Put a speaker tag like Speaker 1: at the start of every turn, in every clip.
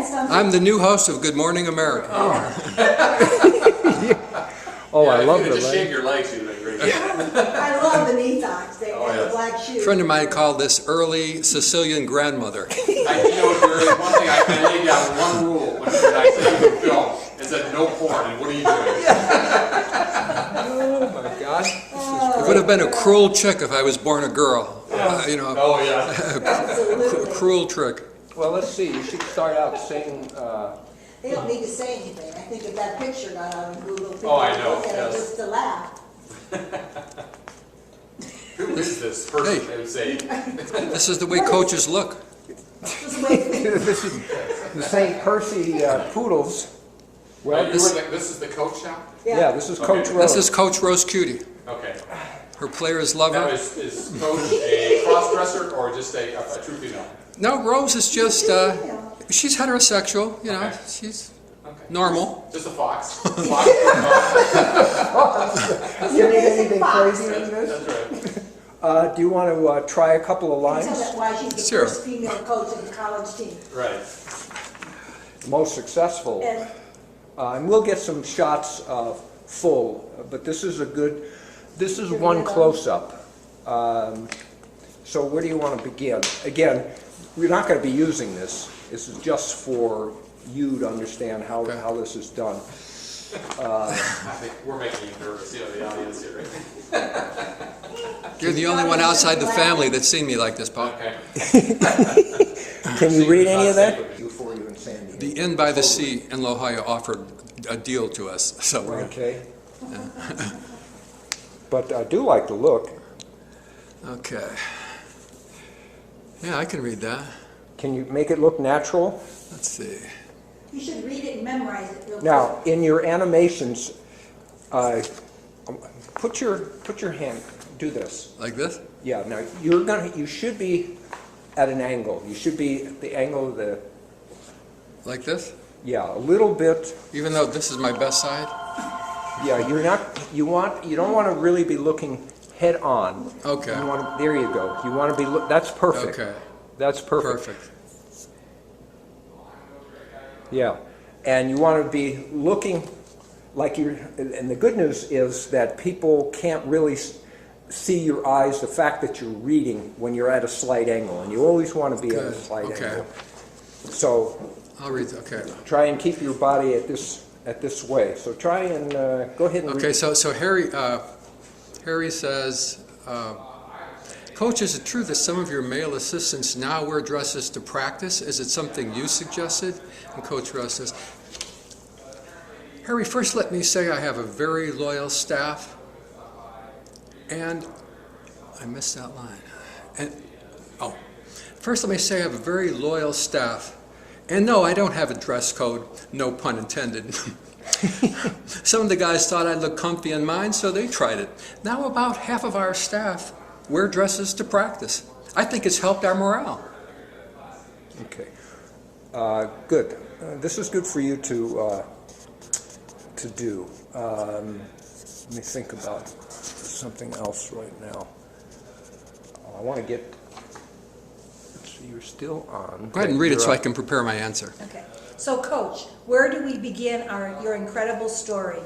Speaker 1: something?
Speaker 2: I'm the new host of Good Morning America.
Speaker 3: Oh,
Speaker 4: yeah,
Speaker 3: I love
Speaker 4: if you
Speaker 3: the
Speaker 4: could just shave
Speaker 3: leg.
Speaker 4: your legs, you'd have been great.
Speaker 1: I love the knee socks, they
Speaker 4: Oh,
Speaker 1: have
Speaker 4: yes.
Speaker 1: the black shoes.
Speaker 2: A friend of mine called this early Sicilian grandmother.
Speaker 4: You know, there is one thing I laid down one rule when I say you film. It said no porn, and what are you doing?
Speaker 3: Oh my gosh.
Speaker 2: It would have been a cruel chick if I was born a girl. You know,
Speaker 4: Oh, yeah.
Speaker 1: Absolutely.
Speaker 2: cruel trick.
Speaker 3: Well, let's see. You should start out saying.
Speaker 1: They don't need to say anything. I think if that picture got out on Google, people
Speaker 4: Oh, I
Speaker 1: would
Speaker 4: know,
Speaker 1: look at it
Speaker 4: yes.
Speaker 1: just to laugh.
Speaker 4: Who is this person?
Speaker 2: Hey.
Speaker 4: They would say,
Speaker 2: This is the way coaches look.
Speaker 1: Just wait.
Speaker 3: This is the St. Percy Poodles. Well,
Speaker 4: this is the coach now?
Speaker 3: yeah, this is
Speaker 4: Okay.
Speaker 3: Coach Rose.
Speaker 2: This is Coach Rose Cutie.
Speaker 4: Okay.
Speaker 2: Her players love
Speaker 4: Now,
Speaker 2: her.
Speaker 4: is Coach a cross-dresser or just a true female?
Speaker 2: No, Rose is just, she's heterosexual, you know,
Speaker 4: Okay.
Speaker 2: she's
Speaker 4: Okay.
Speaker 2: normal.
Speaker 4: Just a fox. Fox.
Speaker 3: You need anything crazy in this?
Speaker 4: That's right.
Speaker 3: Do you want to try a couple of
Speaker 1: Tell
Speaker 3: lines?
Speaker 1: that why she's the
Speaker 2: Sure.
Speaker 1: first female coach of the college team.
Speaker 4: Right.
Speaker 3: Most successful.
Speaker 1: And
Speaker 3: And we'll get some shots full, but this is this is one close-up. So where do you want to begin? Again, we're not going to be using this. This is just for you to understand how this is done.
Speaker 4: I think we're making you nervous, you know, the audience here, right?
Speaker 2: You're the only one outside the family that's seen me like this, Paul.
Speaker 4: Okay.
Speaker 3: Can you read any of that? Before you and Sandy.
Speaker 2: The Inn by the Sea in La Jolla offered a deal to us, so we're
Speaker 3: Okay. But I do like the look.
Speaker 2: okay. Yeah, I can read that.
Speaker 3: Can you make it look natural?
Speaker 2: Let's see.
Speaker 1: you should read it and memorize it real
Speaker 3: Now, in your animations, put your hand. Do this.
Speaker 2: Like this?
Speaker 3: Yeah. Now you should be at an angle. You should be at the angle of the.
Speaker 2: Like this?
Speaker 3: Yeah, a little bit.
Speaker 2: Even though this is my best side?
Speaker 3: Yeah, you're not. You don't want to really be looking head on.
Speaker 2: Okay.
Speaker 3: You want to, there you go. You want to be. That's perfect.
Speaker 2: Okay.
Speaker 3: That's perfect.
Speaker 2: Perfect.
Speaker 3: Yeah, and you want to be looking like you're. And the good news is that people can't really see your eyes. The fact that you're reading when you're at a slight angle, and you always want to be at a
Speaker 2: Good.
Speaker 3: slight
Speaker 2: Okay.
Speaker 3: angle. So
Speaker 2: I'll read. Okay.
Speaker 3: try and keep your body at this way. So try and go ahead and
Speaker 2: Okay.
Speaker 3: read.
Speaker 2: So Harry says, Coach, is it true that some of your male assistants now wear dresses to practice? Is it something you suggested? And Coach Rose says, Harry, first let me say I have a very loyal staff. And I missed that line. And first let me say I have a very loyal staff. And no, I don't have a dress code, no pun intended. Some of the guys thought I'd look comfy in mine, so they tried it. Now about half of our staff wear dresses to practice. I think it's helped our morale.
Speaker 3: Okay. Good. This is good for you to do. Let me think about something else right now. I want to get. Let's see, you're still on.
Speaker 2: Go ahead and read it so
Speaker 3: You're
Speaker 2: I can prepare my answer.
Speaker 1: Okay. So, Coach, where do we begin your incredible story?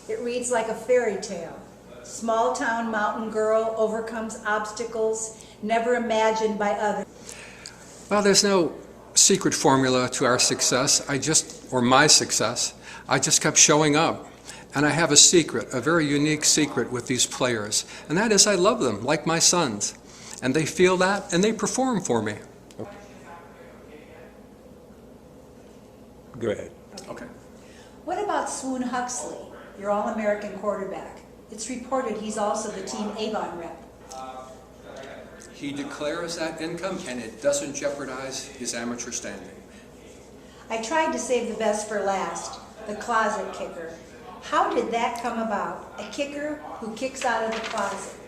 Speaker 1: It reads like a fairy tale. Small-town mountain girl overcomes obstacles never imagined by others.
Speaker 2: Well, there's no secret formula to our success. Or my success. I just kept showing up. And I have a secret, a very unique secret with these players. And that is I love them like my sons. And they feel that and they perform for me.
Speaker 3: Go ahead.
Speaker 2: Okay.
Speaker 1: What about Swoon Huxley, your All-American quarterback? It's reported he's also the Team Avon rep.
Speaker 2: He declares that income and it doesn't jeopardize his amateur standing.
Speaker 1: I tried to save the best for last, the closet kicker. How did that come about? A kicker who kicks out of the closet.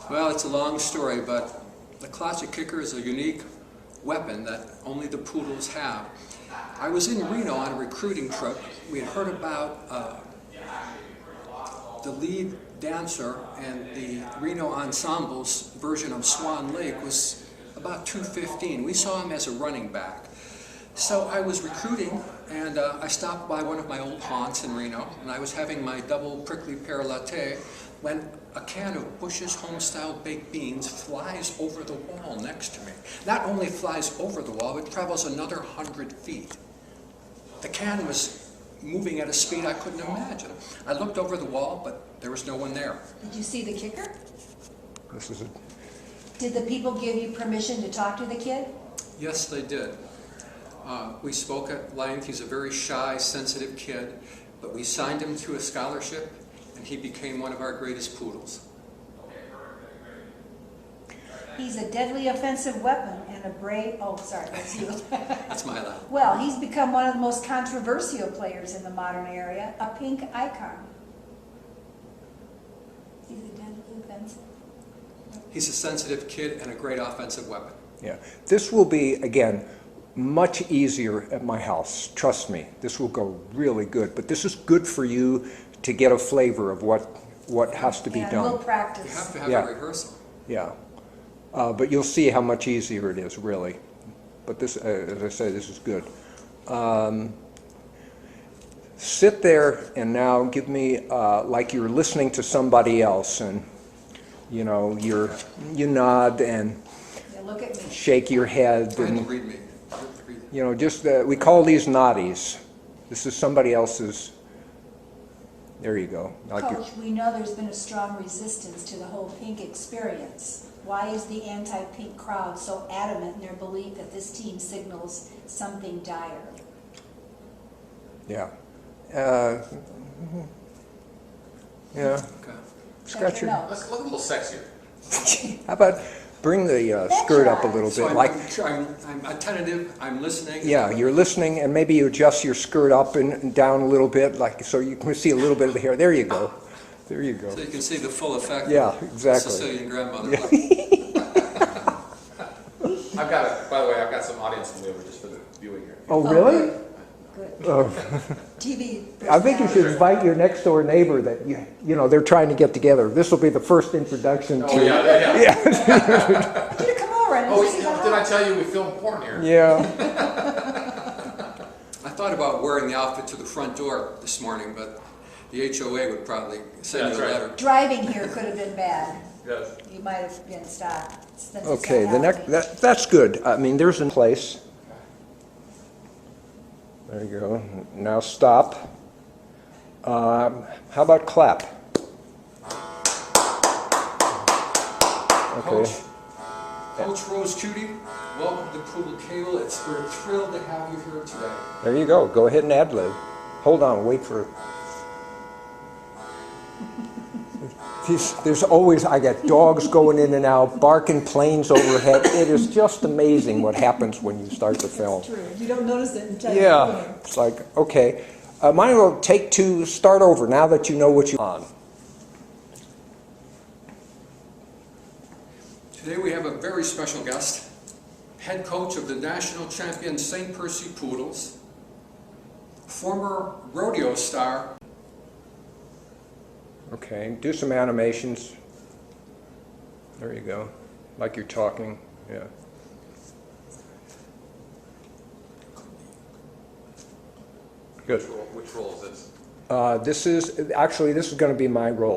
Speaker 2: Well, it's a long story, but the closet kicker is a unique weapon that only the Poodles have. I was in Reno on a recruiting trip. We had heard about the lead dancer and the Reno Ensemble's version of Swan Lake was about 215. We saw him as a running back. So I was recruiting, and I stopped by one of my old haunts in Reno, and I was having my double prickly pear latte when a can of Bush's Homestyle baked beans flies over the wall next to me. Not only flies over the wall, it travels another 100 feet. The can was moving at a speed I couldn't imagine. I looked over the wall, but there was no one there.
Speaker 1: Did you see the kicker?
Speaker 3: This is a,
Speaker 1: Did the people give you permission to talk to the kid?
Speaker 2: Yes, they did. We spoke at length. He's a very shy, sensitive kid, but we signed him to a scholarship, and he became one of our greatest poodles.
Speaker 1: He's a deadly offensive weapon and a brave, oh, sorry, that's you.
Speaker 2: That's my line.
Speaker 1: Well, he's become one of the most controversial players in the modern era, a pink icon. He's a deadly offensive.
Speaker 2: He's a sensitive kid and a great offensive weapon.
Speaker 3: yeah. This will be, again, much easier at my house. Trust me, this will go really good. But this is good for you to get a flavor of what has to be
Speaker 1: And
Speaker 3: done.
Speaker 1: we'll
Speaker 2: You have
Speaker 1: practice.
Speaker 2: to have
Speaker 3: Yeah.
Speaker 2: a rehearsal.
Speaker 3: Yeah. But you'll see how much easier it is, really. But this, as I say, this is good. Sit there and now give me, like you're listening to somebody else, and, you know, you nod and
Speaker 1: Yeah, look at me.
Speaker 3: shake your head,
Speaker 2: Go ahead and
Speaker 3: and,
Speaker 2: read me. Read.
Speaker 3: you know, just, we call these noddies. This is somebody else's, there you go. Like you're-
Speaker 1: Coach, we know there's been a strong resistance to the whole pink experience. Why is the anti-pink crowd so adamant in their belief that this team signals something dire?
Speaker 3: yeah. Yeah,
Speaker 2: Okay.
Speaker 3: scratch
Speaker 1: Check
Speaker 3: your,
Speaker 1: your nose.
Speaker 4: Let's look a little sexier.
Speaker 3: how about bring the skirt up a little
Speaker 2: So
Speaker 3: bit, like,
Speaker 2: I'm attentive, I'm listening.
Speaker 3: yeah, you're listening, and maybe you adjust your skirt up and down a little bit, like, so you can see a little bit of the hair. There you go. There you go.
Speaker 2: So you can see the full effect
Speaker 3: Yeah,
Speaker 2: of
Speaker 3: exactly.
Speaker 2: Sicilian grandmother.
Speaker 4: I've got by the way, I've got some audience maneuver just for the viewing here.
Speaker 3: Oh, really?
Speaker 1: Good.
Speaker 3: Oh.
Speaker 1: TV.
Speaker 3: I think you should
Speaker 1: personality.
Speaker 3: invite your next door neighbor that, you know, they're trying to get together. This will be the first introduction
Speaker 4: Oh
Speaker 3: to.
Speaker 4: yeah.
Speaker 1: You to come over and
Speaker 4: Oh,
Speaker 1: see the
Speaker 4: did I
Speaker 1: house.
Speaker 4: tell you we film porn here?
Speaker 3: Yeah.
Speaker 2: I thought about wearing the outfit to the front door this morning, but the HOA would probably send
Speaker 4: That's
Speaker 2: you a
Speaker 4: right.
Speaker 2: letter.
Speaker 1: Driving here could have been bad.
Speaker 4: Yes.
Speaker 1: You might have been stopped. That's
Speaker 3: Okay, the
Speaker 1: not
Speaker 3: next,
Speaker 1: happening.
Speaker 3: that's good. I mean, there's a place. There you go. Now stop. How about clap?
Speaker 2: Coach,
Speaker 3: Okay.
Speaker 2: Coach Rose Cutie, welcome to Poodle Cable. We're thrilled to have you here today.
Speaker 3: There you go. Go ahead and ad lib. Hold on, wait for. There's always, I got dogs going in and out, barking, planes overhead. It is just amazing what happens when you start to film.
Speaker 1: True. You don't notice it until you're
Speaker 3: Yeah,
Speaker 1: doing it.
Speaker 3: it's like, okay. Might as well take two, start over now that you know what you're on.
Speaker 2: Today we have a very special guest, head coach of the national champion St. Percy Poodles, former rodeo star.
Speaker 3: Okay, do some animations. There you go, like you're talking, yeah. Good.
Speaker 4: Which role is this?
Speaker 3: This is, actually, this is going to be my role.